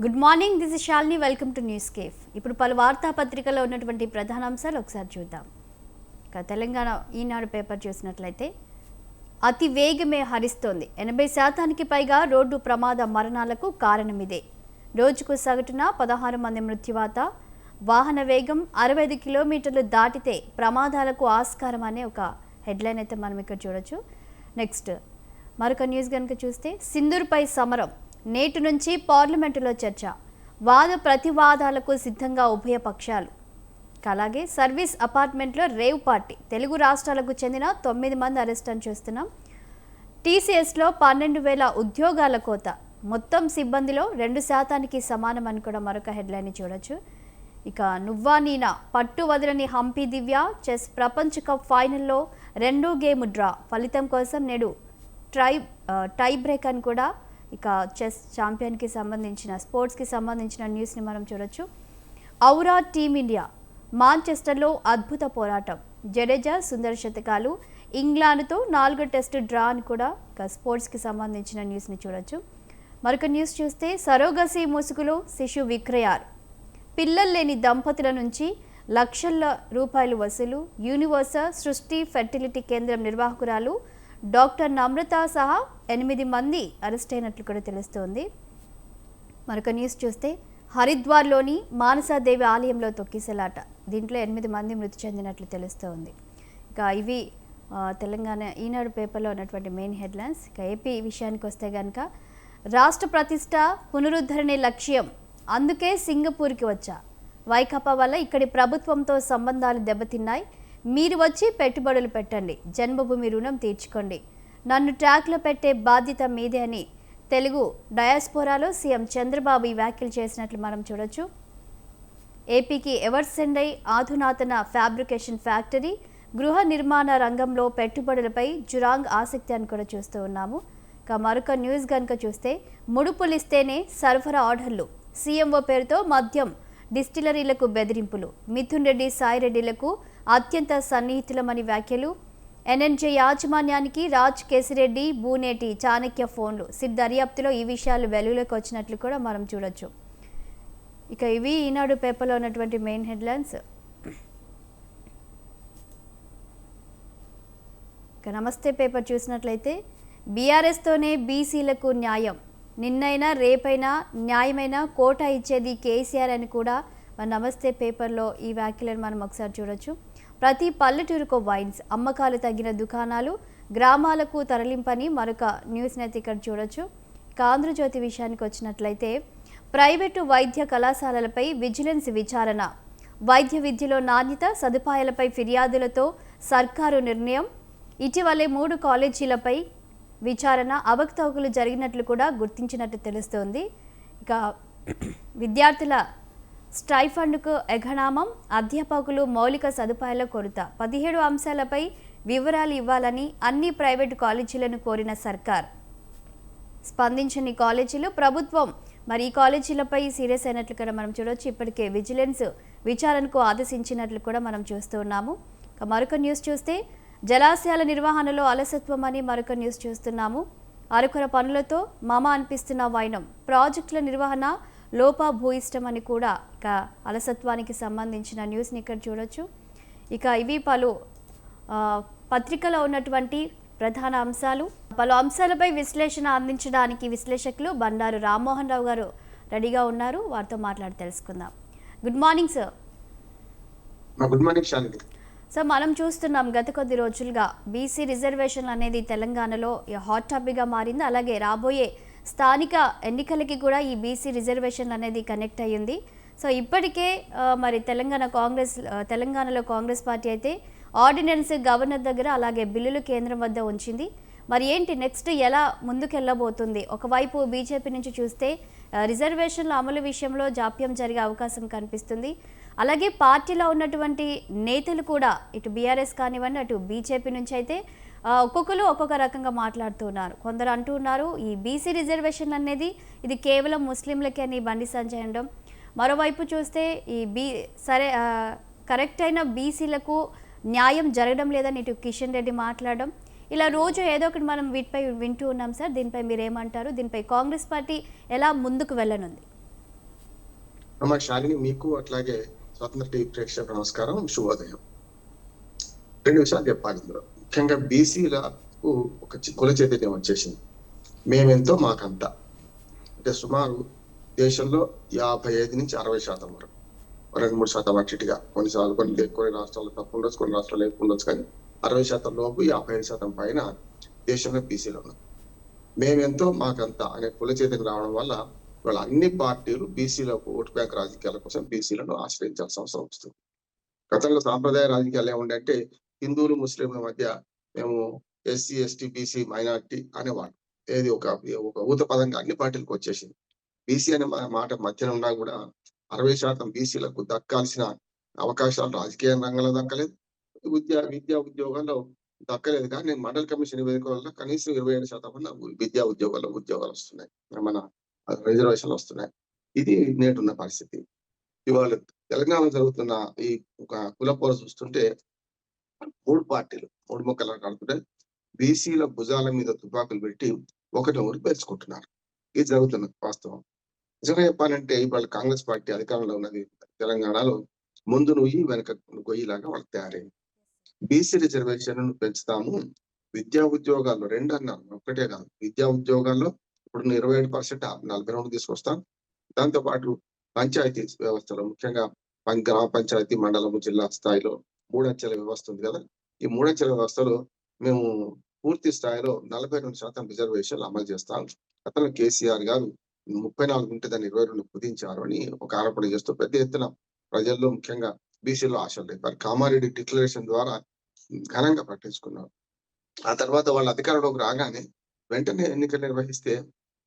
Good morning, this is Shalini. Welcome to news cafe. ఇప్పుడు పలు వార్తాపత్రికల్లో ఉన్నటువంటి ప్రధాన అంశాలు ఒకసారి చూద్దాం. ఇక తెలంగాణ ఈనాడు పేపర్ చూసినట్లయితే అతి వేగమే హరిస్తోంది. 80% పైగా రోడ్డు ప్రమాద మరణాలకు కారణమిదే. రోజుకు సగటున 16 మంది మృత్యువాత. వాహన వేగం 65 కిలోమీటర్లు దాటితే ప్రమాదాలకు ఆస్కారం అనే ఒక హెడ్లైన్ అయితే మనం ఇక్కడ చూడొచ్చు. నెక్స్ట్ మరొక న్యూస్ కనుక చూస్తే సింధూర్పై సమరం, నేటి నుంచి పార్లమెంటులో చర్చ, వాద ప్రతివాదాలకు సిద్ధంగా ఉభయ పక్షాలు. అలాగే సర్వీస్ అపార్ట్మెంట్లో రేవ్ పార్టీ, తెలుగు రాష్ట్రాలకు చెందిన 9 మంది అరెస్ట్ అని చూస్తున్నాం. టీసీఎస్లో 12,000 ఉద్యోగాల కోత, మొత్తం సిబ్బందిలో 2% సమానం అని కూడా మరొక హెడ్లైన్ చూడొచ్చు. ఇక నువ్వా నీనా, పట్టు వదలని హంపి దివ్య, చెస్ ప్రపంచ కప్ ఫైనల్లో 2 గేమ్ డ్రా, ఫలితం కోసం నేడు టై బ్రేక్ అని కూడా ఇక చెస్ ఛాంపియన్కి సంబంధించిన స్పోర్ట్స్కి సంబంధించిన న్యూస్ని మనం చూడొచ్చు. ఔరా టీమిండియా, మాంచెస్టర్లో అద్భుత పోరాటం, జడేజా సుందర శతకాలు, ఇంగ్లాండ్తో 4 టెస్టు డ్రా అని కూడా ఇక స్పోర్ట్స్కి సంబంధించిన న్యూస్ని చూడొచ్చు. మరొక న్యూస్ చూస్తే సరోగసీ ముసుగులో శిశు విక్రయాలు, పిల్లలు లేని దంపతుల నుంచి లక్షల రూపాయలు వసూలు. యూనివర్సల్ సృష్టి ఫెర్టిలిటీ కేంద్రం నిర్వాహకురాలు డాక్టర్ నమ్రత సహా 8 మంది అరెస్ట్ అయినట్లు కూడా తెలుస్తోంది. మరొక న్యూస్ చూస్తే హరిద్వార్లోని మానసాదేవి ఆలయంలో తొక్కిసలాట, దీంట్లో 8 మంది మృతి చెందినట్లు తెలుస్తోంది. ఇక ఇవి తెలంగాణ ఈనాడు పేపర్లో ఉన్నటువంటి మెయిన్ హెడ్లైన్స్. ఇక ఏపీ విషయానికి వస్తే కనుక రాష్ట్ర ప్రతిష్ట పునరుద్ధరణే లక్ష్యం, అందుకే సింగపూర్కి వచ్చా. వైకాపా వల్ల ఇక్కడి ప్రభుత్వంతో సంబంధాలు దెబ్బతిన్నాయి, మీరు వచ్చి పెట్టుబడులు పెట్టండి, జన్మభూమి రుణం తీర్చుకోండి, నన్ను ట్రాక్లో పెట్టే బాధ్యత మీదే అని తెలుగు డయాస్పోరాలో సీఎం చంద్రబాబు ఈ వ్యాఖ్యలు చేసినట్లు మనం చూడొచ్చు. ఏపీకి ఎవర్సెండై ఆధునాతన ఫ్యాబ్రికేషన్ ఫ్యాక్టరీ, గృహ నిర్మాణ రంగంలో పెట్టుబడులపై జురాంగ్ ఆసక్తి అని కూడా చూస్తూ ఉన్నాము. ఇక మరొక న్యూస్ కనుక చూస్తే ముడుపులిస్తేనే సరఫరా ఆర్డర్లు, సీఎంఓ పేరుతో మద్యం డిస్టిలరీలకు బెదిరింపులు, మిథున్ రెడ్డి సాయిరెడ్డిలకు అత్యంత సన్నిహితులమని వ్యాఖ్యలు. ఎన్ఎన్జే యాజమాన్యానికి రాజ్ కేసిరెడ్డి బూనేటి చాణక్య ఫోన్లు, సిట్ దర్యాప్తులో ఈ విషయాలు వెలుగులోకి వచ్చినట్లు కూడా మనం చూడొచ్చు. ఇక ఇవి ఈనాడు పేపర్లో ఉన్నటువంటి మెయిన్ హెడ్లైన్స్. ఇక నమస్తే పేపర్ చూసినట్లయితే బీఆర్ఎస్తోనే బీసీలకు న్యాయం, నిన్నైనా రేపైనా న్యాయమైన కోటా ఇచ్చేది కేసీఆర్ అని కూడా మన నమస్తే పేపర్లో ఈ వ్యాఖ్యలను మనం ఒకసారి చూడొచ్చు. ప్రతి పల్లెటూరుకో వైన్స్, అమ్మకాలు తగ్గిన దుకాణాలు గ్రామాలకు తరలింపని మరొక న్యూస్ని అయితే ఇక్కడ చూడొచ్చు. ఇక ఆంధ్రజ్యోతి విషయానికి వచ్చినట్లయితే ప్రైవేటు వైద్య కళాశాలలపై విజిలెన్స్ విచారణ, వైద్య విద్యలో నాణ్యత సదుపాయాలపై ఫిర్యాదులతో సర్కారు నిర్ణయం. ఇటీవలే 3 కాలేజీలపై విచారణ, అవకతవకలు జరిగినట్లు కూడా గుర్తించినట్టు తెలుస్తోంది. ఇక విద్యార్థుల స్టైఫండ్కు ఎగనామం, అధ్యాపకులు మౌలిక సదుపాయాల కొరత, 17 అంశాలపై వివరాలు ఇవ్వాలని అన్ని ప్రైవేటు కాలేజీలను కోరిన సర్కార్. స్పందించని కాలేజీలు, ప్రభుత్వం మరి ఈ కాలేజీలపై సీరియస్ అయినట్లు కూడా మనం చూడవచ్చు. ఇప్పటికే విజిలెన్స్ విచారణకు ఆదేశించినట్లు కూడా మనం చూస్తూ ఉన్నాము. ఇక మరొక న్యూస్ చూస్తే జలాశయాల నిర్వహణలో అలసత్వం అని మరొక న్యూస్ చూస్తున్నాము. అరకొర పనులతో మమ అనిపిస్తున్న వైనం, ప్రాజెక్టుల నిర్వహణ లోపభూయిష్టం అని కూడా ఇక అలసత్వానికి సంబంధించిన న్యూస్ని ఇక్కడ చూడొచ్చు. ఇక ఇవి పలు పత్రికలో ఉన్నటువంటి ప్రధాన అంశాలు. పలు అంశాలపై విశ్లేషణ అందించడానికి విశ్లేషకులు బండారు రామ్మోహన్ రావు గారు రెడీగా ఉన్నారు, వారితో మాట్లాడి తెలుసుకుందాం. Good morning sir. Good morning Shalini. Sir, మనం చూస్తున్నాం గత కొద్ది రోజులుగా బీసీ రిజర్వేషన్ అనేది తెలంగాణలో హాట్ టాపిక్గా మారింది. అలాగే రాబోయే స్థానిక ఎన్నికలకి కూడా ఈ బీసీ రిజర్వేషన్ అనేది కనెక్ట్ అయ్యింది. సో ఇప్పటికే మరి తెలంగాణలో కాంగ్రెస్ పార్టీ అయితే ఆర్డినెన్స్ గవర్నర్ దగ్గర, అలాగే బిల్లులు కేంద్రం వద్ద ఉంచింది. మరి ఏంటి నెక్స్ట్ ఎలా ముందుకెళ్ళబోతుంది? ఒకవైపు బీజేపీ నుంచి చూస్తే రిజర్వేషన్ల అమలు విషయంలో జాప్యం జరిగే అవకాశం కనిపిస్తుంది. అలాగే పార్టీలో ఉన్నటువంటి నేతలు కూడా ఇటు బీఆర్ఎస్ కానివ్వండి, అటు బీజేపీ నుంచి అయితే ఒక్కొక్కరు ఒక్కొక్క రకంగా మాట్లాడుతున్నారు. కొందరు అంటూ ఉన్నారు ఈ బీసీ రిజర్వేషన్ అనేది ఇది కేవలం ముస్లింలకి అని బండి సంజయ్ అనడం. మరోవైపు చూస్తే ఈ కరెక్ట్ అయిన బీసీలకు న్యాయం జరగడం లేదని ఇటు కిషన్ రెడ్డి మాట్లాడడం. ఇలా రోజు ఏదో ఒకటి మనం వీటిపై వింటూ ఉన్నాం సార్. దీనిపై మీరు ఏమంటారు? దీనిపై కాంగ్రెస్ పార్టీ ఎలా ముందుకు వెళ్ళనుంది? మా శాలిని, మీకు అట్లాగే స్వతంత్ర టీవీ ప్రేక్షకులకు నమస్కారం, శుభోదయం. 2 విషయాలు చెప్పాలి ఇందులో. ముఖ్యంగా బీసీలకు ఒక కుల చైతన్యం వచ్చేసింది. మేమెంతో మాకంత. అంటే సుమారు దేశంలో 55-60% వరకు, 2-3% అటు ఇటుగా, కొన్నిసార్లు కొన్ని రాష్ట్రాల్లో తక్కువ ఉండొచ్చు, కొన్ని రాష్ట్రాల్లో ఎక్కువ ఉండొచ్చు, కానీ 60% లోపు 55% పైన దేశంలో బీసీలు ఉన్నారు. మేమెంతో మాకంత అనే కుల చైతన్యం రావడం వల్ల వాళ్ళ అన్ని పార్టీలు బీసీలకు ఓటు బ్యాంక్ రాజకీయాల కోసం బీసీలను ఆశ్రయించాల్సిన అవసరం వస్తుంది. గతంలో సాంప్రదాయ రాజకీయాలు ఏముండంటే హిందువులు ముస్లింల మధ్య మేము ఎస్సీ, ఎస్టీ, బీసీ, మైనార్టీ అనేవాళ్ళు. ఏది ఒక ఊత పదంగా అన్ని పార్టీలకు వచ్చేసింది. బీసీ అనే మాట మధ్యన ఉన్నా కూడా 60% బీసీలకు దక్కాల్సిన అవకాశాలు రాజకీయ రంగంలో దక్కలేదు, విద్యా ఉద్యోగాల్లో దక్కలేదు. కానీ మండల కమిషన్ నివేదిక వల్ల కనీసం 27% విద్యా ఉద్యోగాలు వస్తున్నాయి, మన రిజర్వేషన్లు వస్తున్నాయి. ఇది నేటున్న పరిస్థితి. ఇవాళ తెలంగాణలో జరుగుతున్న ఈ ఒక కుల పోరు చూస్తుంటే 3 పార్టీలు 3 ముక్కలు కడుతుంటే బీసీల భుజాల మీద తుపాకులు పెట్టి ఒకరినొకరు పేర్చుకుంటున్నారు. ఇది జరుగుతున్న వాస్తవం. నిజంగా చెప్పాలంటే ఇవాళ కాంగ్రెస్ పార్టీ అధికారంలో ఉన్నది తెలంగాణలో. ముందు నుయ్యి వెనక గొయ్యిలాగా వాళ్ళకి తయారైంది. బీసీ రిజర్వేషన్ పెంచుతాము, విద్యా ఉద్యోగాల్లో 2 అన్నారు, ఒక్కటే కాదు. విద్యా ఉద్యోగాల్లో ఇప్పుడు 27% 42 తీసుకొస్తాం. దాంతో పాటు పంచాయతీ వ్యవస్థలో ముఖ్యంగా గ్రామ పంచాయతీ, మండలము, జిల్లా స్థాయిలో 3 అంచెల వ్యవస్థ ఉంది కదా. ఈ 3 అంచెల వ్యవస్థలో మేము పూర్తి స్థాయిలో 42% రిజర్వేషన్లు అమలు చేస్తాం. గతంలో కేసీఆర్ గారు 34 ఉంటే దాన్ని 22 కుదించారు అని ఒక ఆరోపణ చేస్తూ పెద్ద ఎత్తున ప్రజల్లో ముఖ్యంగా బీసీలో ఆశలు రేపారు. కామారెడ్డి డిక్లరేషన్ ద్వారా ఘనంగా ప్రకటించుకున్నారు. ఆ తర్వాత వాళ్ళ అధికారంలోకి రాగానే వెంటనే ఎన్నికలు నిర్వహిస్తే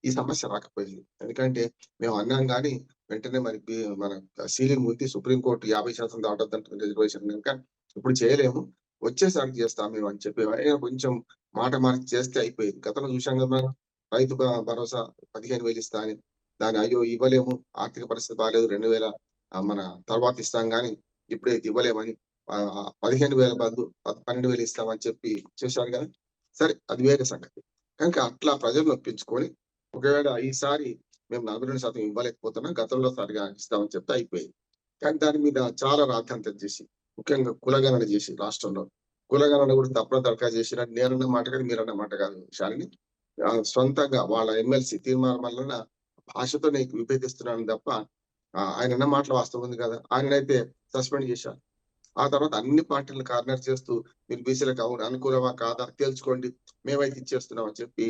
ఈ సమస్య రాకపోయింది. ఎందుకంటే మేము అన్నాం కానీ వెంటనే మరి మన సీలింగ్ ఉంది, సుప్రీంకోర్టు 50% దాటొద్దంటుంది రిజర్వేషన్ కనుక ఇప్పుడు చేయలేము, వచ్చేసరికి చేస్తాం మేము అని చెప్పి కొంచెం మాట మార్చి చేస్తే అయిపోయింది. గతంలో చూసాం కదా మనం, రైతు భరోసా 15,000 ఇస్తా అని, దాని అయ్యో ఇవ్వలేము, ఆర్థిక పరిస్థితి బాగాలేదు, 2,000 మన తర్వాత ఇస్తాం కానీ ఇప్పుడైతే ఇవ్వలేమని 15,000 బదులు 12,000 ఇస్తామని చెప్పి చేశారు కదా. సరే, అది వేరే సంగతి. కనుక అట్లా ప్రజలు ఒప్పించుకొని ఒకవేళ ఈసారి మేము 42% ఇవ్వలేకపోతున్నాం, గతంలో సరిగా ఇస్తామని చెప్తే అయిపోయింది. కానీ దాని మీద చాలా రాద్ధాంతం చేసి, ముఖ్యంగా కులగణన చేసి రాష్ట్రంలో కులగణన కూడా తప్పనిసరిగా చేసిన, నేనన్న మాట కాదు, మీరన్న మాట కాదు శాలిని. సొంతంగా వాళ్ళ ఎమ్మెల్సీ తీర్మానం వలన భాషతో నీకు విభేదిస్తున్నాను తప్ప ఆయన అన్న మాటలు వాస్తవం ఉంది కదా. ఆయననైతే సస్పెండ్ చేశారు. ఆ తర్వాత అన్ని పార్టీలను కార్నర్ చేస్తూ మీరు బీసీలకు అనుకూలమా కాదా తేల్చుకోండి, మేమైతే ఇచ్చేస్తున్నాం అని చెప్పి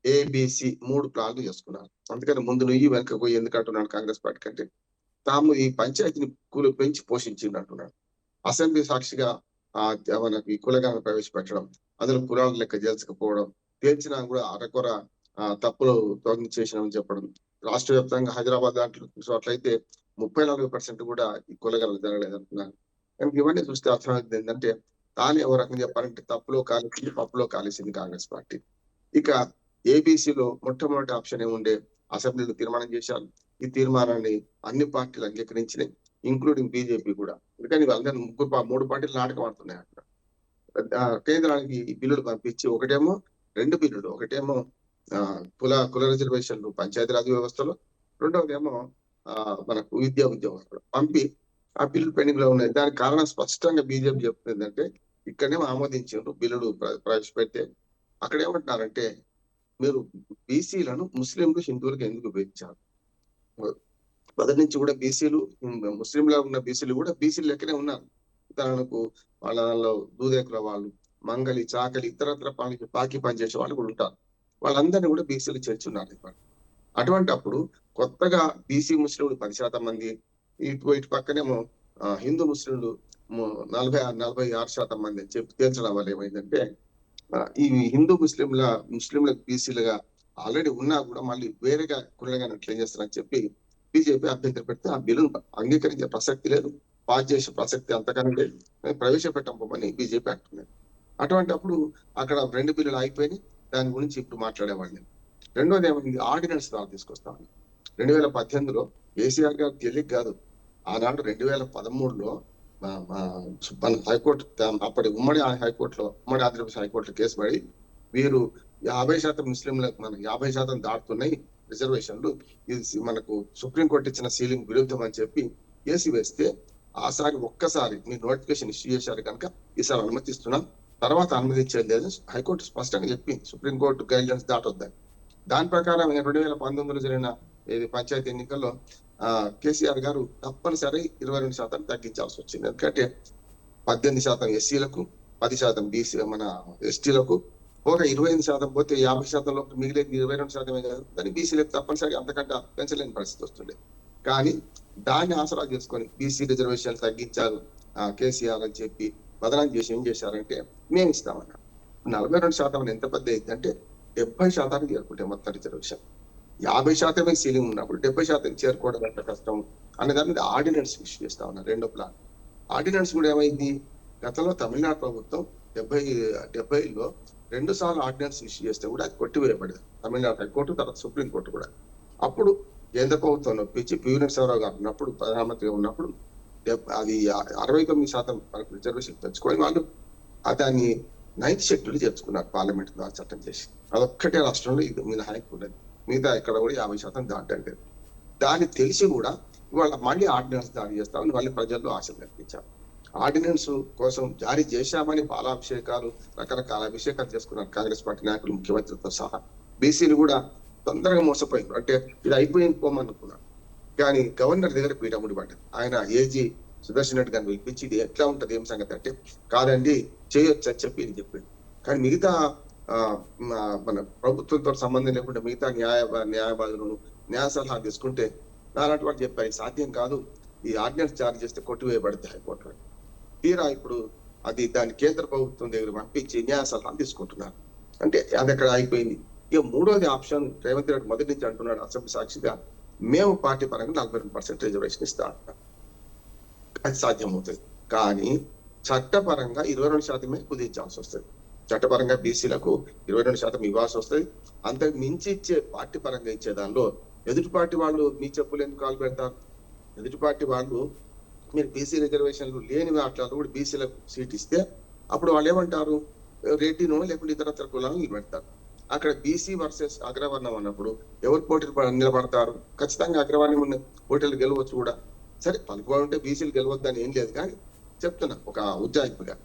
ఏబిసి 3 ప్లాన్లు చేసుకున్నారు. అందుకని ముందు నుయ్యి వెనక పోయి ఎందుకు అంటున్నాడు కాంగ్రెస్ పార్టీ కంటే, తాము ఈ పంచాయతీని పెంచి పోషించింది అంటున్నాడు. అసెంబ్లీ సాక్షిగా మనకి కులగణన ప్రవేశపెట్టడం, అందులో కులాల లెక్క తేల్చకపోవడం, తేల్చినా కూడా అరకొర తప్పులు చేసినామని చెప్పడం. రాష్ట్ర వ్యాప్తంగా హైదరాబాద్ దాంట్లో చూసినట్లయితే 34% కూడా ఈ కులగణన జరగలేదు అంటున్నారు. కానీ ఇవన్నీ చూస్తే అర్థమవుతుంది ఏంటంటే తాను ఎవరు రకంగా చెప్పాలంటే తప్పులో కాలేసింది, పప్పులో కాలేసింది కాంగ్రెస్ పార్టీ. ఇక ఏబిసిలో మొట్టమొదటి ఆప్షన్ ఏముండే, అసెంబ్లీలో తీర్మానం చేశారు. ఈ తీర్మానాన్ని అన్ని పార్టీలు అంగీకరించినాయి, ఇంక్లూడింగ్ బీజేపీ కూడా. ఎందుకని వాళ్ళందరూ 3 పార్టీలు నాటకం ఆడుతున్నాయి అక్కడ. కేంద్రానికి ఈ బిల్లులు పంపించి, ఒకటేమో 2 బిల్లులు, ఒకటేమో కుల రిజర్వేషన్లు పంచాయతీరాజ్ వ్యవస్థలో, రెండవదేమో మనకు విద్యా ఉద్యోగాలు పంపి ఆ బిల్లు పెండింగ్ లో ఉన్నాయి. దానికి కారణం స్పష్టంగా బీజేపీ చెప్తుందంటే, ఇక్కడనేమో ఆమోదించారు బిల్లులు ప్రవేశపెడితే, అక్కడ ఏమంటున్నారంటే మీరు బీసీలను ముస్లింలు హిందువులకు ఎందుకు విభజించారు? మొదటి నుంచి కూడా బీసీలు ముస్లింలా ఉన్న బీసీలు కూడా బీసీలు లెక్కనే ఉన్నారు. ఉదాహరణకు వాళ్ళలో దూదేకుల వాళ్ళు, మంగలి, చాకలి, ఇతరత్ర పాకి పనిచేసే వాళ్ళు కూడా ఉంటారు. వాళ్ళందరినీ కూడా బీసీలు చేర్చున్నారు ఇప్పుడు. అటువంటి అప్పుడు కొత్తగా బీసీ ముస్లింలు 10% మంది, ఇటు పక్కనేమో హిందూ ముస్లింలు 46% మంది అని చెప్పి తేల్చడం వల్ల ఏమైందంటే ఈ హిందూ ముస్లింలకు బీసీలుగా ఆల్రెడీ ఉన్నా కూడా మళ్ళీ వేరేగా కులగా ఎట్లా చేస్తారని చెప్పి బీజేపీ అభ్యంతరం పెడితే ఆ బిల్లును అంగీకరించే ప్రసక్తి లేదు, పాస్ చేసే ప్రసక్తి అంతకన్నా లేదు, ప్రవేశపెట్టమని బీజేపీ అంటున్నది. అటువంటి అప్పుడు అక్కడ 2 బిల్లులు ఆగిపోయినాయి. దాని గురించి ఇప్పుడు మాట్లాడేవాడిని. రెండోది ఏమైంది, ఆర్డినెన్స్ ద్వారా తీసుకొస్తామని 2018లో కేసీఆర్ గారు తెలియక కాదు, ఆనాడు 2013లో మన హైకోర్టు, అప్పటి ఉమ్మడి హైకోర్టులో, ఉమ్మడి ఆంధ్రప్రదేశ్ హైకోర్టులో కేసు పడి వీరు 50% ముస్లింలకు మనం 50% దాటుతున్నాయి, రిజర్వేషన్లు ఇది మనకు సుప్రీంకోర్టు ఇచ్చిన సీలింగ్ విరుద్ధం అని చెప్పి వేసి వేస్తే ఆసారి ఒక్కసారి మీరు నోటిఫికేషన్ ఇష్యూ చేశారు కనుక ఈసారి అనుమతిస్తున్నాం, తర్వాత అనుమతించేది లేదు హైకోర్టు స్పష్టంగా చెప్పింది. సుప్రీంకోర్టు గైడ్లైన్స్ దాటొద్దని. దాని ప్రకారం 2019లో జరిగిన పంచాయతీ ఎన్నికల్లో కేసీఆర్ గారు తప్పనిసరి 22% తగ్గించాల్సి వచ్చింది. ఎందుకంటే 18% ఎస్సీలకు, 10% బీసీ మన ఎస్టీలకు, ఒక 25% పోతే 50% లోపు మిగిలేదు 22% కాదు. దాన్ని బీసీలకు తప్పనిసరి అంతకంటే పెంచలేని పరిస్థితి వస్తుండే. కానీ దాన్ని ఆసరా చేసుకొని బీసీ రిజర్వేషన్ తగ్గించారు కేసీఆర్ అని చెప్పి బదనాం చేసి ఏం చేశారంటే మేము ఇస్తామన్నా. 42% ఎంత పెద్ద అయిందంటే 70% చేరుకుంటే మొత్తం రిజర్వేషన్. 50% సీలింగ్ ఉన్నప్పుడు 70% చేరుకోవడం ఎంత కష్టం అనే దాని మీద ఆర్డినెన్స్ ఇష్యూ చేస్తా ఉన్నారు. రెండో ప్లాన్ ఆర్డినెన్స్ కూడా ఏమైంది, గతంలో తమిళనాడు ప్రభుత్వం 70లో 2 సార్లు ఆర్డినెన్స్ ఇష్యూ చేస్తే కూడా అది కొట్టివేయబడింది. తమిళనాడు హైకోర్టు, తర్వాత సుప్రీంకోర్టు కూడా. అప్పుడు కేంద్ర ప్రభుత్వం నొప్పించి పివి నరసింహారావు గారు ఉన్నప్పుడు ప్రధానమంత్రిగా ఉన్నప్పుడు అది 69% మనకు రిజర్వేషన్ తెచ్చుకొని వాళ్ళు దాన్ని 9th షెడ్యూల్ చేర్చుకున్నారు పార్లమెంట్ ద్వారా చట్టం చేసి. అదొక్కటే రాష్ట్రంలో ఇది మినహాయింపు ఉన్నది, మిగతా ఇక్కడ కూడా 50% దాటండి. దాన్ని తెలిసి కూడా ఇవాళ మళ్ళీ ఆర్డినెన్స్ జారీ చేస్తామని మళ్ళీ ప్రజల్లో ఆశలు కల్పించారు. ఆర్డినెన్స్ కోసం జారీ చేశామని పాలాభిషేకాలు, రకరకాల అభిషేకాలు చేసుకున్నారు కాంగ్రెస్ పార్టీ నాయకులు, ముఖ్యమంత్రితో సహా. బీసీలు కూడా తొందరగా మోసపోయింది. అంటే ఇది అయిపోయింది పోమనుకున్నారు. కానీ గవర్నర్ దగ్గర పీఠ ముడిపడ్డది. ఆయన ఏజీ సుదర్శన్ రెడ్డి గారిని పిలిపించి ఇది ఎట్లా ఉంటది ఏం సంగతి అంటే, కాదండి చేయొచ్చు అని చెప్పి చెప్పింది. కానీ మిగతా మన ప్రభుత్వంతో సంబంధం లేకుండా మిగతా న్యాయవాదులను న్యాయ సలహా తీసుకుంటే అలాంటి వాళ్ళు చెప్పారు సాధ్యం కాదు, ఈ ఆర్డినెన్స్ జారీ చేస్తే కొట్టివేయబడితే హైకోర్టు. తీరా ఇప్పుడు దాన్ని కేంద్ర ప్రభుత్వం దగ్గర పంపించి న్యాయ సలహా తీసుకుంటున్నారు. అంటే అది అక్కడ అయిపోయింది. ఇక మూడోది ఆప్షన్ రేవంత్ రెడ్డి మొదటి నుంచి అంటున్నాడు అసెంబ్లీ సాక్షిగా, మేము పార్టీ పరంగా 42% రిజర్వేషన్ ఇస్తా అంటాం. అది సాధ్యమవుతుంది. కానీ చట్టపరంగా 22% కుదించాల్సి వస్తుంది. చట్టపరంగా బీసీలకు 22% ఇవ్వాల్సి వస్తుంది. అంతకు మించి ఇచ్చే పార్టీ పరంగా ఇచ్చే దానిలో ఎదుటి పార్టీ వాళ్ళు మీ చెప్పులు ఎందుకు కాలు పెడతారు? ఎదుటి పార్టీ వాళ్ళు మీరు బీసీ రిజర్వేషన్లు లేని వాటిలో కూడా బీసీలకు సీట్ ఇస్తే అప్పుడు వాళ్ళు ఏమంటారు, రెడ్డినో లేకుంటే ఇతరత్ర కులాలను నిలబెడతారు. అక్కడ బీసీ వర్సెస్ అగ్రవర్ణం అన్నప్పుడు ఎవరు పోటీలు నిలబడతారు? ఖచ్చితంగా అగ్రవర్ణం ఉన్న పోటీలు గెలవచ్చు కూడా. సరే పలుకుబడి ఉంటే బీసీలు గెలవద్దని ఏం లేదు, కానీ చెప్తున్నా ఒక ఉజ్జాయింపుగా.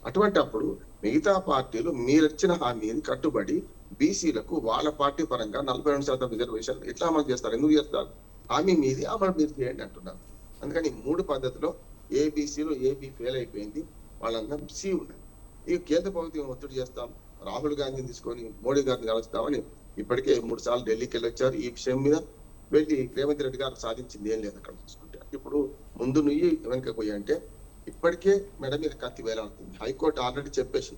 అటువంటి అప్పుడు మిగతా పార్టీలు మీరిచ్చిన హామీని కట్టుబడి బీసీలకు వాళ్ళ పార్టీ పరంగా 42% రిజర్వేషన్ ఎట్లా అమలు చేస్తారు? ఎందుకు చేస్తారు? హామీ మీది, అమలు మీరు చేయండి అంటున్నారు. అందుకని 3 పద్ధతిలో ఏబీసీలో ఏబీ ఫెయిల్ అయిపోయింది, వాళ్ళందరూ సి ఉన్నది. ఈ కేంద్ర ప్రభుత్వం ఒత్తిడి చేస్తాం, రాహుల్ గాంధీని తీసుకొని మోడీ గారిని కలుస్తామని ఇప్పటికే 3 సార్లు ఢిల్లీకి వెళ్ళొచ్చారు. ఈ విషయం మీద వెళ్ళి రేవంత్ రెడ్డి గారు సాధించింది ఏం లేదు అక్కడ చూసుకుంటే. ఇప్పుడు ముందు నుయ్యి వెనక పోయి అంటే ఇప్పటికే మెడ మీద కత్తి వేలాడుతుంది. హైకోర్టు ఆల్రెడీ చెప్పేసి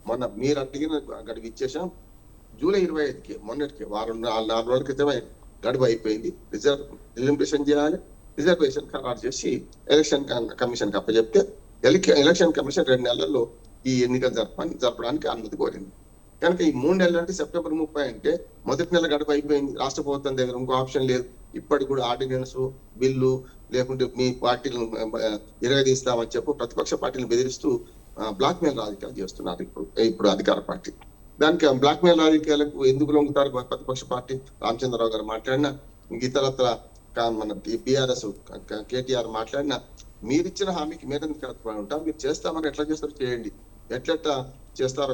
మొన్న మీరు అడిగిన గడువు ఇచ్చేసాం, జూలై 25కి మొన్నటికి 4 రోజుల క్రితమే గడువు అయిపోయింది. రిజర్వేషన్ చేయాలి, రిజర్వేషన్ ఖరారు చేసి ఎలక్షన్ కమిషన్ కి అప్పచెప్తే ఎలక్షన్ కమిషన్ 2 నెలల్లో ఈ ఎన్నికలు జరపడానికి అనుమతి కోరింది. కనుక ఈ 3 నెలలు అంటే సెప్టెంబర్ 30 అంటే మొదటి నెల గడువు అయిపోయింది. రాష్ట్ర ప్రభుత్వం దగ్గర ఇంకో ఆప్షన్ లేదు. ఇప్పటికి కూడా ఆర్డినెన్స్ బిల్లు లేకుంటే మీ పార్టీలను ఇరగదీస్తామని చెప్పు ప్రతిపక్ష పార్టీలను బెదిరిస్తూ బ్లాక్ మెయిల్ రాజకీయాలు చేస్తున్నారు ఇప్పుడు అధికార పార్టీ. దానికి బ్లాక్ మెయిల్ రాజకీయాలకు ఎందుకు లొంగుతారు ప్రతిపక్ష పార్టీ? రామచంద్రరావు గారు మాట్లాడినా, ఇతరత్ర మన బీఆర్ఎస్ కేటీఆర్ మాట్లాడినా, మీరిచ్చిన హామీకి మీరెందుకు కట్టుబడి ఉంటాం, మీరు చేస్తామని ఎట్లా చేస్తారో చేయండి, ఎట్లెట్లా చేస్తారో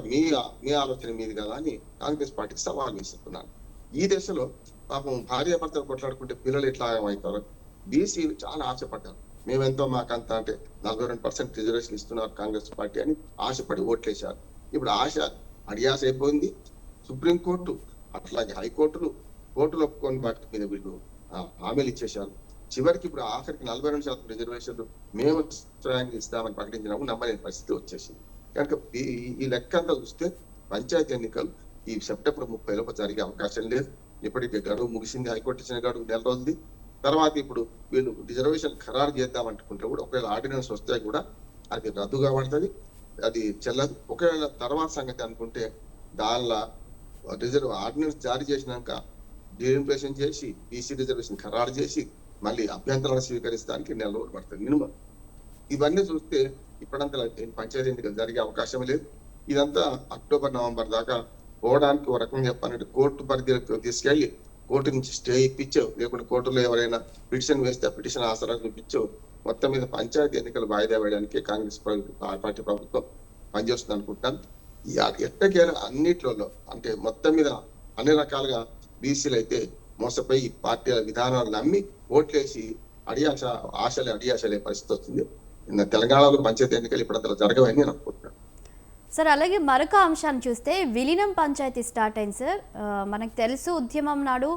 మీ ఆలోచన మీది కదా అని కాంగ్రెస్ పార్టీకి సవాల్ విసురుతున్నారు. ఈ దశలో పాపం భార్యాభర్తలు కొట్లాడుకుంటే పిల్లలు ఎట్లా అవుతారు? బీసీలు చాలా ఆశపడ్డారు, మేమెంతో మాకంత అంటే 42% రిజర్వేషన్ ఇస్తున్నారు కాంగ్రెస్ పార్టీ అని ఆశపడి ఓట్లేశారు. ఇప్పుడు ఆశ అడియాస అయిపోయింది. సుప్రీంకోర్టు అట్లాగే హైకోర్టులు కోర్టులు ఒప్పుకొని వాటి మీద వీళ్ళు హామీలు ఇచ్చేశారు. చివరికి ఇప్పుడు ఆఖరికి 42% రిజర్వేషన్లు మేము స్వయంగా ఇస్తామని ప్రకటించినప్పుడు నమ్మలేని పరిస్థితి వచ్చేసింది. కనుక ఈ లెక్క అంతా చూస్తే పంచాయతీ ఎన్నికలు ఈ సెప్టెంబర్ 30 జరిగే అవకాశం లేదు. ఇప్పటికే గడువు ముగిసింది, హైకోర్టు ఇచ్చిన గడువు 1 నెల రోజులది. తర్వాత ఇప్పుడు వీళ్ళు రిజర్వేషన్ ఖరారు చేద్దామనుకుంటే కూడా ఒకవేళ ఆర్డినెన్స్ వస్తే కూడా అది రద్దు కాబడుతుంది, అది చెల్లదు. ఒకవేళ తర్వాత సంగతి అనుకుంటే దానిలో ఆర్డినెన్స్ జారీ చేసినాక డీలిమిటేషన్ చేసి బీసీ రిజర్వేషన్ ఖరారు చేసి మళ్ళీ అభ్యంతరాలు స్వీకరించడానికి 1 నెల రోజులు పడుతుంది మినిమం. ఇవన్నీ చూస్తే ఇప్పుడంతా పంచాయతీ ఎన్నికలు జరిగే అవకాశం లేదు. ఇదంతా అక్టోబర్ నవంబర్ దాకా పోవడానికి ఒక రకంగా చెప్పాలంటే కోర్టు పరిధిలోకి తీసుకెళ్లి కోర్టు నుంచి స్టే ఇప్పించో, లేకుంటే కోర్టులో ఎవరైనా పిటిషన్ వేస్తే ఆ పిటిషన్ ఆసరా చూపించో, మొత్తం మీద పంచాయతీ ఎన్నికలు వాయిదా వేయడానికి కాంగ్రెస్ పార్టీ ప్రభుత్వం పనిచేస్తుంది అనుకుంటున్నాను. ఎట్టకేలా అన్నిట్లలో అంటే మొత్తం మీద అన్ని రకాలుగా బీసీలు అయితే మోసపోయి ఈ పార్టీల విధానాలు నమ్మి ఓట్లేసి ఆశలే అడియాశలే పరిస్థితి వస్తుంది. తెలంగాణలో పంచాయతీ ఎన్నికలు ఇప్పుడు అంతలో జరగవని నేను అనుకుంటున్నాను. సార్ అలాగే మరొక అంశాన్ని చూస్తే విలీనం పంచాయతీ స్టార్ట్ అయింది సార్. మనకు తెలుసు ఉద్యమం నాడు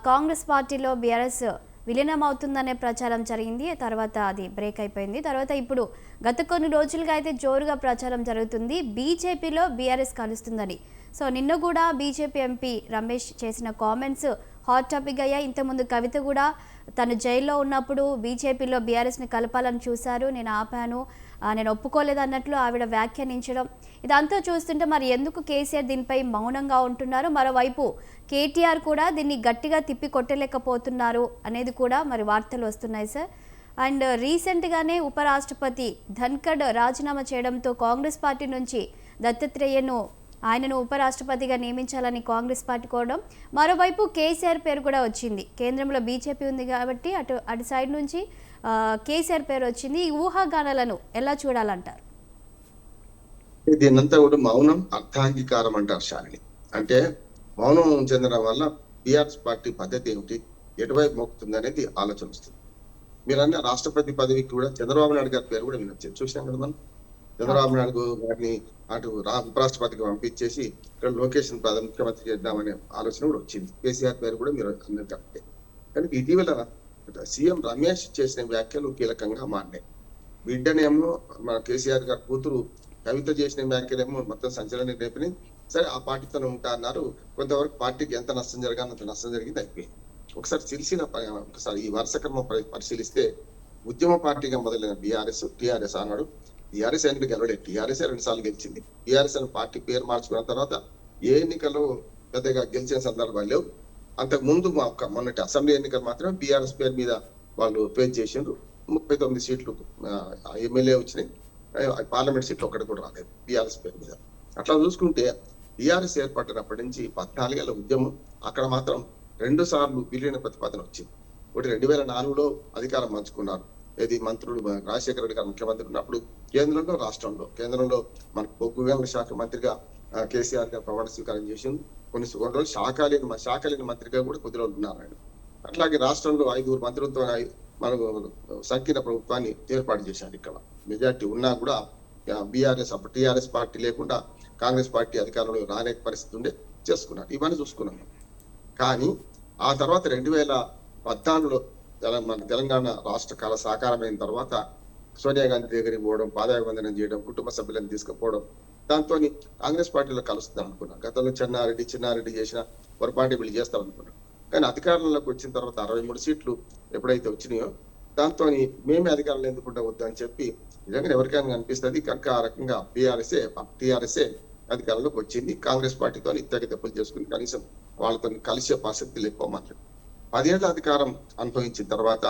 కాంగ్రెస్ పార్టీలో బీఆర్ఎస్ విలీనం అవుతుందనే ప్రచారం జరిగింది. తర్వాత అది బ్రేక్ అయిపోయింది. తర్వాత ఇప్పుడు గత కొన్ని రోజులుగా అయితే జోరుగా ప్రచారం జరుగుతుంది బీజేపీలో బీఆర్ఎస్ కలుస్తుందని. సో నిన్న కూడా బీజేపీ ఎంపీ రమేష్ చేసిన కామెంట్స్ హాట్ టాపిక్ అయ్యాయి. ఇంతకుముందు కవిత కూడా తను జైల్లో ఉన్నప్పుడు బీజేపీలో బీఆర్ఎస్ని కలపాలని చూశారు, నేను ఆపాను, నేను ఒప్పుకోలేదు అన్నట్లు ఆవిడ వ్యాఖ్యానించడం, ఇదంతా చూస్తుంటే మరి ఎందుకు కేసీఆర్ దీనిపై మౌనంగా ఉంటున్నారు, మరోవైపు కేటీఆర్ కూడా దీన్ని గట్టిగా తిప్పి కొట్టలేకపోతున్నారు అనేది కూడా మరి వార్తలు వస్తున్నాయి సార్. అండ్ రీసెంట్గానే ఉపరాష్ట్రపతి ధన్ఖడ్ రాజీనామా చేయడంతో కాంగ్రెస్ పార్టీ నుంచి దత్తాత్రేయను ఆయనను ఉపరాష్ట్రపతిగా నియమించాలని కాంగ్రెస్ పార్టీ కోవడం, మరోవైపు కేసీఆర్ పేరు కూడా వచ్చింది. కేంద్రంలో బీజేపీ ఉంది కాబట్టి అటు సైడ్ నుంచి కేసీఆర్ పేరు వచ్చింది. ఈ ఊహాగానాలను ఎలా చూడాలంటారు? దీన్నంతా కూడా మౌనం అర్థాంగీకారం అంటారు శాలిని. అంటే మౌనం చెందడం వల్ల బీఆర్ఎస్ పార్టీ పద్ధతి ఏమిటి, ఎటువైపు మొక్కుతుంది అనేది ఆలోచన వస్తుంది. మీరన్న రాష్ట్రపతి పదవికి కూడా చంద్రబాబు నాయుడు గారి పేరు కూడా వినొచ్చు, చూసినాం కదా మనం. చంద్రబాబు నాయుడు గారిని అటు ఉపరాష్ట్రపతికి పంపించేసి ఇక్కడ లోకేష్ ముఖ్యమంత్రి చేద్దామనే ఆలోచన కూడా వచ్చింది. కేసీఆర్ పేరు కూడా మీరు అన్నది కరెక్టే. కానీ ఇటీవల సీఎం రమేష్ చేసిన వ్యాఖ్యలు కీలకంగా మారినాయి. బిడ్డనేమో మన కేసీఆర్ గారి కూతురు కవిత చేసిన వ్యాఖ్యలేమో మొత్తం సంచలనం రేపినాయి. సరే ఆ పార్టీతో ఉంటా అన్నారు, కొంతవరకు పార్టీకి ఎంత నష్టం జరగాలి అంత నష్టం జరిగింది, అయిపోయింది. ఒకసారి ఈ వరుస క్రమం పరిశీలిస్తే ఉద్యమ పార్టీగా మొదలైన బీఆర్ఎస్ టీఆర్ఎస్ అన్నాడు. టీఆర్ఎస్ ఎన్నిక గెలవలేదు, టీఆర్ఎస్ 2 సార్లు గెలిచింది. టీఆర్ఎస్ అని పార్టీ పేరు మార్చుకున్న తర్వాత ఏ ఎన్నికల్లో పెద్దగా గెలిచిన సందర్భాలు లేవు. అంతకు ముందు మొన్నటి అసెంబ్లీ ఎన్నికలు మాత్రమే బీఆర్ఎస్ పేరు మీద వాళ్ళు ఫేస్ చేసిండ్రు. 39 సీట్లు ఎమ్మెల్యే వచ్చినాయి, పార్లమెంట్ సీట్లు ఒకటి కూడా రాలేదు బీఆర్ఎస్ పేరు మీద. అట్లా చూసుకుంటే టీఆర్ఎస్ ఏర్పడినప్పటి నుంచి 14 ఏళ్ల ఉద్యమం, అక్కడ మాత్రం 2 సార్లు విలీన ప్రతిపాదన వచ్చింది. ఒకటి 2004లో అధికారం పంచుకున్నారు. ఏది మంత్రులు రాజశేఖర రెడ్డి గారు ముఖ్యమంత్రి ఉన్నప్పుడు కేంద్రంలో రాష్ట్రంలో, కేంద్రంలో మన బొగ్గు గనుల శాఖ మంత్రిగా కేసీఆర్ గారు ప్రమాణ స్వీకారం చేసింది. కొన్ని రోజులు శాఖలేని మంత్రిగా కూడా కొద్ది రోజులు ఉన్నారు ఆయన. అట్లాగే రాష్ట్రంలో 5 మంత్రులతో మనకు సంకీర్ణ ప్రభుత్వాన్ని ఏర్పాటు చేశారు. ఇక్కడ మెజార్టీ ఉన్నా కూడా బీఆర్ఎస్ అప్పుడు టీఆర్ఎస్ పార్టీ లేకుండా కాంగ్రెస్ పార్టీ అధికారంలో రానే పరిస్థితి ఉండే చేసుకున్నారు. ఇవన్నీ చూసుకున్నాం. కానీ ఆ తర్వాత 2014లో మన తెలంగాణ రాష్ట్ర కాల సాకారమైన తర్వాత సోనియా గాంధీ దగ్గరికి పోవడం, పాదాభివందనం చేయడం, కుటుంబ సభ్యులను తీసుకుపోవడం, దాంతో కాంగ్రెస్ పార్టీలో కలుస్తాం అనుకున్నాం. గతంలో చిన్నారెడ్డి చేసిన పొరపాటు వీళ్ళు చేస్తాం అనుకున్నాం. కానీ అధికారంలోకి వచ్చిన తర్వాత 63 సీట్లు ఎప్పుడైతే వచ్చినాయో దాంతో మేమే అధికారంలో ఎందుకుంటా వద్దు అని చెప్పి నిజంగా ఎవరికైనా అనిపిస్తుంది. కనుక ఆ రకంగా టీఆర్ఎస్ఏ అధికారంలోకి వచ్చింది. కాంగ్రెస్ పార్టీతో ఇత్తడి దెబ్బలు చేసుకుని కనీసం వాళ్ళతో కలిసే ఆసక్తి ఎక్కువ మాట్లాడు. 10 ఏళ్ల అధికారం అనుభవించిన తర్వాత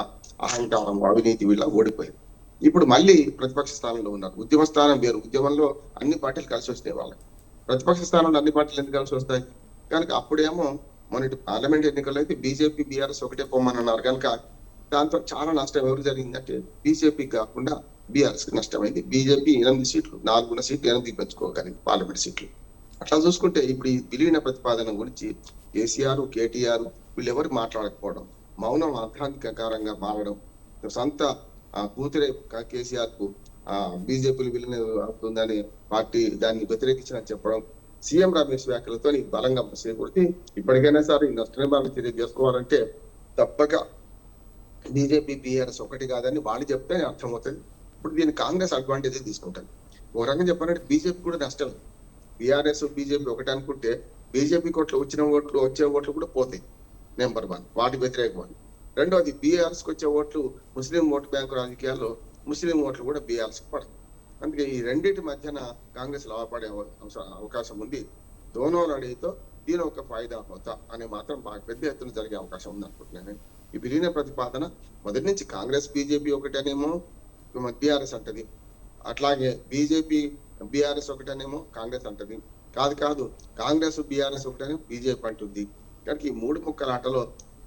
అహంకారం, అవినీతి వీళ్ళ ఓడిపోయింది. ఇప్పుడు మళ్ళీ ప్రతిపక్ష స్థానంలో ఉన్నారు. ఉద్యమ స్థానం వేరు, ఉద్యమంలో అన్ని పార్టీలు కలిసి వస్తాయి వాళ్ళకి. ప్రతిపక్ష స్థానంలో అన్ని పార్టీలు ఎందుకు కలిసి వస్తాయి? కనుక అప్పుడేమో మొన్నటి పార్లమెంట్ ఎన్నికల్లో అయితే బీజేపీ బీఆర్ఎస్ ఒకటే పొమ్మని అన్నారు. కనుక దాంతో చాలా నష్టం ఎవరు జరిగిందంటే బీజేపీకి కాకుండా బీఆర్ఎస్ కి నష్టమైంది. బీజేపీ 8 సీట్లు, 4 సీట్లు 8 పెంచుకోగలిగింది పార్లమెంట్ సీట్లు. అట్లా చూసుకుంటే ఇప్పుడు ఈ విలీన ప్రతిపాదన గురించి కేసీఆర్, కేటీఆర్ వీళ్ళు ఎవరు మాట్లాడకపోవడం, మౌనం అర్థాంతికారంగా మారడం, సొంత కూతురే కేసీఆర్ కు బీజేపీలు విలీన అవుతుందని పార్టీ దాన్ని వ్యతిరేకించని చెప్పడం, సీఎం రమేష్ వ్యాఖ్యలతో బలంగా చేకూర్చి ఇప్పటికైనా సరే నష్ట నివారణ చర్య చేసుకోవాలంటే తప్పక బీజేపీ బీఆర్ఎస్ ఒకటి కాదని వాళ్ళు చెప్తే అర్థమవుతుంది. ఇప్పుడు దీన్ని కాంగ్రెస్ అడ్వాంటేజ్ తీసుకుంటుంది. ఒక రకంగా చెప్పాలంటే బీజేపీ కూడా నష్టం. బీఆర్ఎస్ బీజేపీ ఒకటి అనుకుంటే బీజేపీ వచ్చే ఓట్లు కూడా పోతాయి. నెంబర్ 1 వాటి వ్యతిరేకం. రెండోది బీఆర్ఎస్ కి వచ్చే ఓట్లు ముస్లిం ఓటు బ్యాంకు రాజకీయాల్లో ముస్లిం ఓట్లు కూడా బీఆర్ఎస్ కి పడతాయి. అందుకే ఈ రెండింటి మధ్యన కాంగ్రెస్ లాభపడే అవకాశం ఉంది. దోనో లడీతో దీని ఒక ఫాయిదా హోతా అనే మాత్రం బాగా పెద్ద ఎత్తున జరిగే అవకాశం ఉంది అనుకుంటున్నాను. ఈ విలీన ప్రతిపాదన మొదటి నుంచి కాంగ్రెస్ బీజేపీ ఒకటేనేమో బీఆర్ఎస్ అంటది, అట్లాగే బీజేపీ బీఆర్ఎస్ ఒకటేనేమో కాంగ్రెస్ అంటది, కాదు కాంగ్రెస్ బీఆర్ఎస్ ఒకటేనేమో బీజేపీ అంటుంది. కనుక ఈ మూడు ముక్కల ఆటలో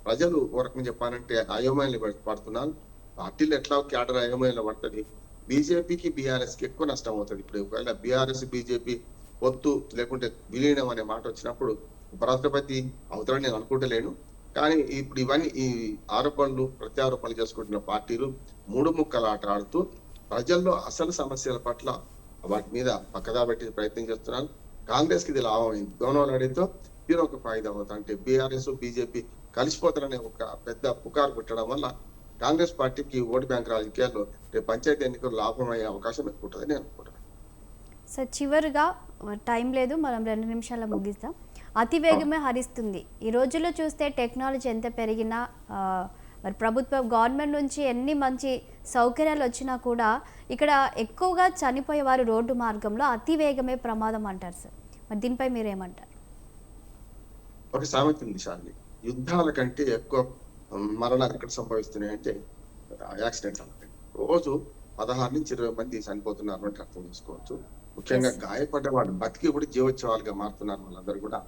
ప్రజలు ఒక రకంగా చెప్పాలంటే అయోమయంలో పడుతున్నారు. పార్టీలు ఎట్లా క్యాడర్ అయోమయంలో పడుతుంది. బీజేపీకి బీఆర్ఎస్ కి ఎక్కువ నష్టం అవుతుంది. ఇప్పుడు ఒకవేళ బీఆర్ఎస్ బీజేపీ పొత్తు లేకుంటే విలీనం అనే మాట వచ్చినప్పుడు ఉపరాష్ట్రపతి అవుతారని నేను అనుకుంటలేను. కానీ ఇప్పుడు ఇవన్నీ ఈ ఆరోపణలు ప్రత్యారోపణలు చేసుకుంటున్న పార్టీలు మూడు ముక్కల ఆట ఆడుతూ ప్రజల్లో అసలు సమస్యల పట్ల వాటి మీద పక్కదా పెట్టే ప్రయత్నం చేస్తున్నారు. కాంగ్రెస్ కి ఇది లాభమైంది. గవర్నర్ అడిగితే ఇది ఒక ఫాయిదా అవుతా అంటే బీఆర్ఎస్ బీజేపీ కలిసిపోతారనే ఒక పెద్ద పుకారు పెట్టడం వల్ల కాంగ్రెస్ పార్టీకి ఓటు బ్యాంక్ రాజకీయాల్లో రేపు పంచాయతీ ఎన్నికలు లాభం అయ్యే అవకాశం ఎక్కువ ఉంటుందని నేను అనుకుంటున్నాను. సార్ చివరిగా టైం లేదు, మనం 2 నిమిషాల్లో ముగిస్తాం. అతి వేగమే హరిస్తుంది. ఈ రోజుల్లో చూస్తే టెక్నాలజీ ఎంత పెరిగినా మరి గవర్నమెంట్ నుంచి ఎన్ని మంచి సౌకర్యాలు వచ్చినా కూడా ఇక్కడ ఎక్కువగా చనిపోయేవారు రోడ్డు మార్గంలో. అతి వేగమే ప్రమాదం అంటారు సార్. మరి దీనిపై మీరేమంటారు? ఒక సామెత ఉంది శాలిని, యుద్ధాల కంటే ఎక్కువ మరణాలు ఎక్కడ సంభవిస్తున్నాయంటే యాక్సిడెంట్. రోజు 16 నుంచి 20 మంది చనిపోతున్నారు అంటే అర్థం చేసుకోవచ్చు. ముఖ్యంగా గాయపడ్డ వాళ్ళు బతికి కూడా జీవోత్సవాలుగా మారుతున్నారు వాళ్ళందరూ కూడా.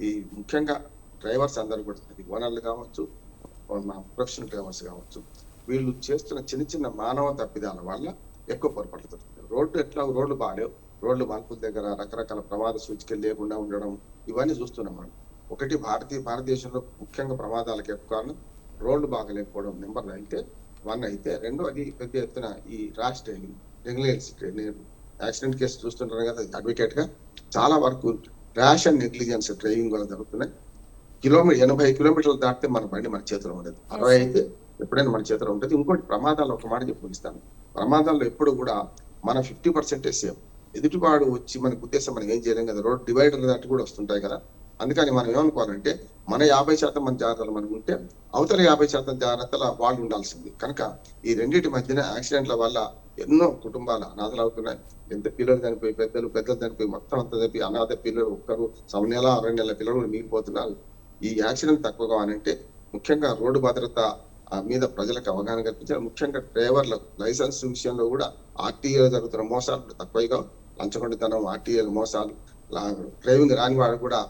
ఈ ముఖ్యంగా డ్రైవర్స్ అందరూ కూడా, అది ఓనర్లు కావచ్చు, ప్రొఫెషనల్ డ్రైవర్స్ కావచ్చు, వీళ్ళు చేస్తున్న చిన్న చిన్న మానవ తప్పిదాల వల్ల ఎక్కువ పొరపాట్లు జరుగుతుంది. రోడ్లు బాగాలేవు, రోడ్లు మలుపుల దగ్గర రకరకాల ప్రమాద సూచికలు లేకుండా ఉండడం, ఇవన్నీ చూస్తున్నాం మనం. ఒకటి భారతదేశంలో ముఖ్యంగా ప్రమాదాలకు ఎక్కువ కారణం రోడ్లు బాగలేకపోవడం నెంబర్ 1 అయితే, రెండోది పెద్ద ఎత్తున ఈ rash driving, negligence. Accident case చూస్తుంటారు కదా అడ్వకేట్ గా, చాలా వరకు ర్యాష్ అండ్ నెగ్లిజెన్స్ డ్రైవింగ్ వల్ల జరుగుతున్నాయి. 80 కిలోమీటర్లు దాటితే మన బండి మన చేతిలో ఉండదు, 60 అయితే ఎప్పుడైనా మన చేతిలో ఉంటుంది. ఇంకోటి ప్రమాదాలు ఒక మాట చెప్పిస్తాను, ప్రమాదాల్లో ఎప్పుడు కూడా మన 50% సేఫ్. ఎదుటివాడు వచ్చి మనకు ఉద్దేశం మనం ఏం చేయలేం కదా, రోడ్ డివైడర్ దాటి కూడా వస్తుంటాయి కదా. అందుకని మనం ఏమనుకోవాలంటే మన 50% మన జాగ్రత్తలు మనం ఉంటే అవతల 50% జాగ్రత్తల వాళ్ళు ఉండాల్సింది. కనుక ఈ రెండింటి మధ్యన యాక్సిడెంట్ల వల్ల ఎన్నో కుటుంబాలు అనాథలు అవుతున్నాయి. ఎంత పిల్లలు చనిపోయి, పెద్దలు చనిపోయి, మొత్తం అంతా చనిపోయి అనాథ పిల్లలు ఒక్కరు 7 నెలల 6 నెలల పిల్లలు కూడా మిగిలిపోతున్నారు. ఈ యాక్సిడెంట్ తక్కువ కావాలంటే ముఖ్యంగా రోడ్డు భద్రత మీద ప్రజలకు అవగాహన కల్పించాలి. ముఖ్యంగా డ్రైవర్లకు లైసెన్స్ విషయంలో కూడా ఆర్టీఏలో జరుగుతున్న మోసాలు తక్కువగా, లంచగొండితనం, ఆర్టీఏ మోసాలు, డ్రైవింగ్ రాని వాడు కూడా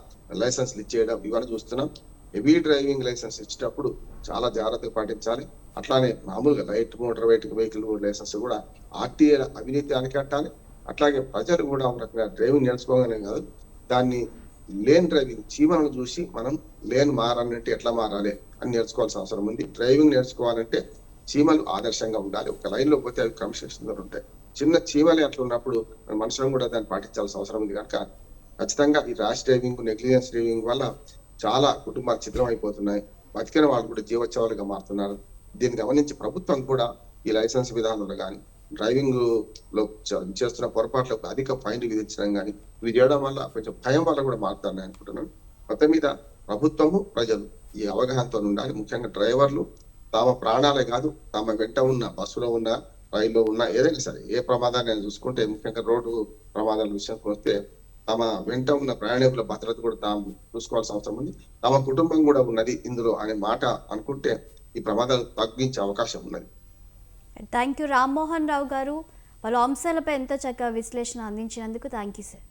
లైసెన్స్లు ఇచ్చేయడం, ఇవన్నీ చూస్తున్నాం. హెవీ డ్రైవింగ్ లైసెన్స్ ఇచ్చేటప్పుడు చాలా జాగ్రత్తగా పాటించాలి. అట్లానే మామూలుగా లైట్ మోటార్ వెహికల్ లైసెన్స్ కూడా ఆర్టీఏ అవినీతి అరికట్టాలి. అట్లాగే ప్రజలు కూడా ఒక రకంగా డ్రైవింగ్ నేర్చుకోగానే కాదు, దాన్ని లేన్ డ్రైవింగ్ చీమలను చూసి మనం లేన్ మారాలంటే ఎట్లా మారాలి అని నేర్చుకోవాల్సిన అవసరం ఉంది. డ్రైవింగ్ నేర్చుకోవాలంటే చీమలు ఆదర్శంగా ఉండాలి. ఒక లైన్ లో పోతే అవి క్రమశిక్షణలో ఉంటాయి. చిన్న చీమలే అట్లా ఉన్నప్పుడు మనుషులను కూడా దాన్ని పాటించాల్సిన అవసరం ఉంది. కనుక ఖచ్చితంగా ఈ ర్యాష్ డ్రైవింగ్, నెగ్లిజెన్స్ డ్రైవింగ్ వల్ల చాలా కుటుంబాలు చిత్రం అయిపోతున్నాయి. బతికిన వాళ్ళు కూడా జీవోత్సవాలుగా మారుతున్నారు. దీన్ని గమనించి ప్రభుత్వం కూడా ఈ లైసెన్స్ విధానంలో కానీ, డ్రైవింగ్ లో చేస్తున్న పొరపాట్లకు అధిక ఫైన్లు విధించడం కానీ, ఇవి చేయడం వల్ల కొంచెం భయం వల్ల కూడా మారుతారని అనుకుంటున్నాను. మొత్తం మీద ప్రభుత్వము, ప్రజలు ఈ అవగాహనతో ఉండాలి. ముఖ్యంగా డ్రైవర్లు తమ ప్రాణాలే కాదు, తమ వెంట ఉన్న బస్సులో ఉన్న, రైల్లో ఉన్న, ఏదైనా సరే ఏ ప్రమాదాన్ని చూసుకుంటే, ముఖ్యంగా రోడ్డు ప్రమాదాల విషయానికి వస్తే తమ వెంట ఉన్న ప్రయాణికుల భద్రత కూడా తాము చూసుకోవాల్సిన అవసరం ఉంది. తమ కుటుంబం కూడా ఉన్నది ఇందులో అనే మాట అనుకుంటే ఈ ప్రమాదాలు తగ్గించే అవకాశం ఉన్నది. థ్యాంక్ యూ రామ్మోహన్ రావు గారు, పలు అంశాలపై ఎంతో చక్కగా విశ్లేషణ అందించినందుకు థ్యాంక్ యూ సార్.